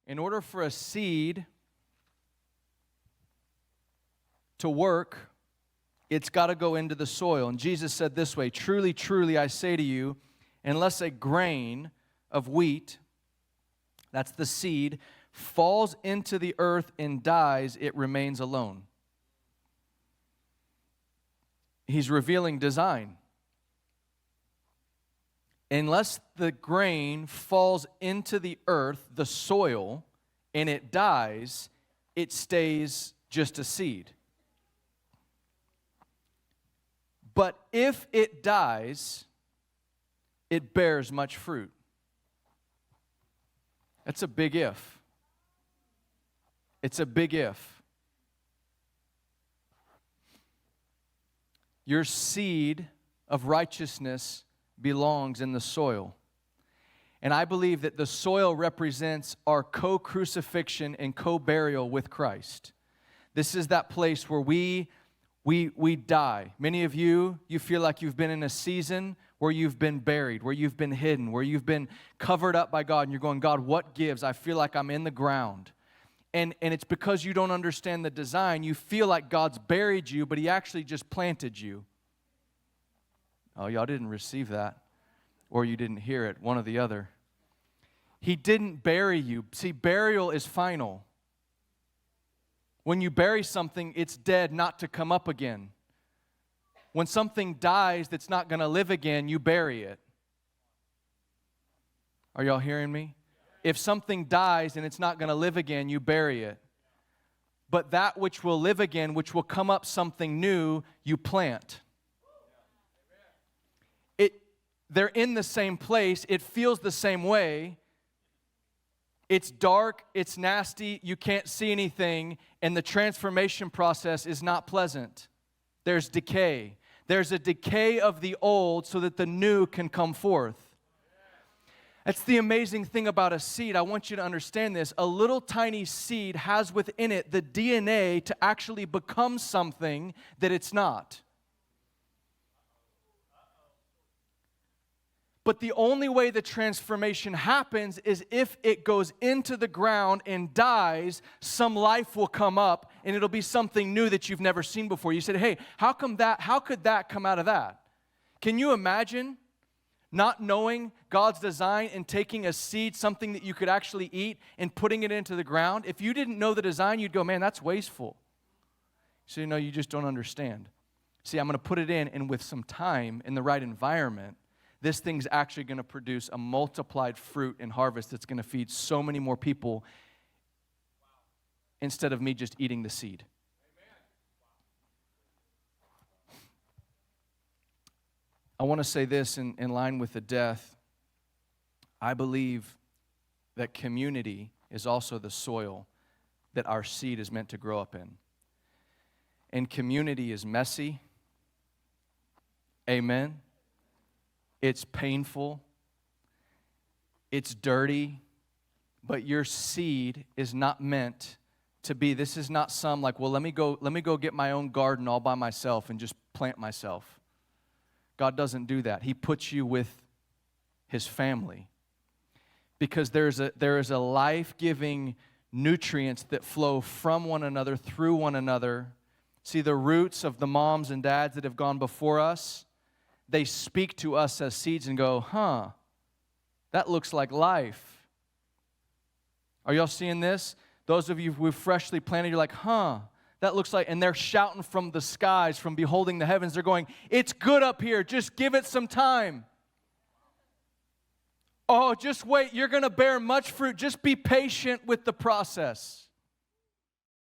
in order for a seed to work, it's got to go into the soil. And Jesus said this way, "Truly, truly, I say to you, unless a grain of wheat," that's the seed, "falls into the earth and dies, it remains alone." He's revealing design. Unless the grain falls into the earth, the soil, and it dies, it stays just a seed. But if it dies, it bears much fruit. That's a big if. It's a big if. Your seed of righteousness belongs in the soil. And I believe that the soil represents our co-crucifixion and co-burial with Christ. This is that place where we die. Many of you feel like you've been in a season where you've been buried, where you've been hidden, where you've been covered up by God, and you're going, "God, what gives? I feel like I'm in the ground." And it's because you don't understand the design. You feel like God's buried you, but He actually just planted you. Oh, y'all didn't receive that, or you didn't hear it, one or the other. He didn't bury you. See, burial is final. When you bury something, it's dead, not to come up again. When something dies that's not going to live again, you bury it. Are y'all hearing me? If something dies and it's not going to live again, you bury it. But that which will live again, which will come up something new, you plant. They're in the same place. It feels the same way. It's dark, it's nasty, you can't see anything, and the transformation process is not pleasant. There's decay. There's a decay of the old so that the new can come forth. That's the amazing thing about a seed. I want you to understand this. A little tiny seed has within it the DNA to actually become something that it's not. But the only way the transformation happens is if it goes into the ground and dies, some life will come up and it'll be something new that you've never seen before. You said, "Hey, how could that come out of that?" Can you imagine not knowing God's design and taking a seed, something that you could actually eat, and putting it into the ground? If you didn't know the design, you'd go, "Man, that's wasteful." So you just don't understand. See, I'm going to put it in, and with some time in the right environment, this thing's actually going to produce a multiplied fruit and harvest that's going to feed so many more people instead of me just eating the seed. I want to say this in line with the death. I believe that community is also the soil that our seed is meant to grow up in. And community is messy. Amen. It's painful, it's dirty, but your seed is not meant to be, this is not some like, well, let me go get my own garden all by myself and just plant myself. God doesn't do that. He puts you with His family because there is a life-giving nutrients that flow from one another, through one another. See, the roots of the moms and dads that have gone before us, they speak to us as seeds and go, that looks like life. Are y'all seeing this? Those of you who've freshly planted, you're like, that looks like, and they're shouting from the skies, from beholding the heavens. They're going, "It's good up here. Just give it some time. Oh, just wait. You're going to bear much fruit. Just be patient with the process."